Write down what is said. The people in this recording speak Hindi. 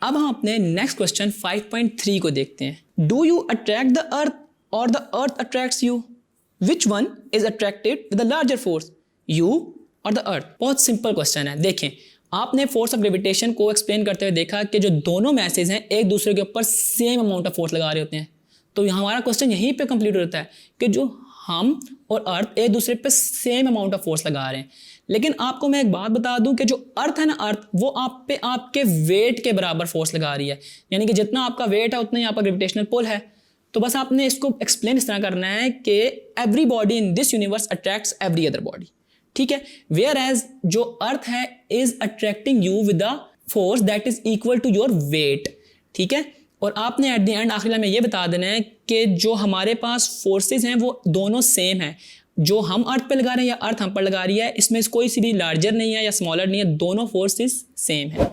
अब हम अपने नेक्स्ट क्वेश्चन 5.3 को देखते हैं। Do you attract the earth or the earth attracts you? Which one is attracted with the larger force, you or the earth? बहुत सिंपल क्वेश्चन है। देखें, आपने फोर्स ऑफ ग्रेविटेशन को एक्सप्लेन करते हुए देखा कि जो दोनों मैसेज हैं एक दूसरे के ऊपर सेम अमाउंट ऑफ फोर्स लगा रहे होते हैं। तो हमारा क्वेश्चन यहीं पे कंप्लीट होता है कि जो हम और अर्थ एक दूसरे पे सेम अमाउंट ऑफ फोर्स लगा रहे हैं। लेकिन आपको मैं एक बात बता दूं कि जो अर्थ है ना, अर्थ वो आप पे आपके वेट के बराबर फोर्स लगा रही है, यानी कि जितना आपका वेट है उतना ही आपका ग्रेविटेशनल पुल है। तो बस आपने इसको एक्सप्लेन इस तरह करना है कि every body in this universe attracts every other body, ठीक है। वेयर एज जो अर्थ है is attracting you with the force that is equal to your weight, ठीक है। और आपने एट द एंड आखिरी में ये बता देना है कि जो हमारे पास फोर्सेस हैं वो दोनों सेम हैं। जो हम अर्थ पे लगा रहे हैं या अर्थ हम पर लगा रही है, इसमें कोई सी भी लार्जर नहीं है या स्मॉलर नहीं है, दोनों फोर्सेस सेम है।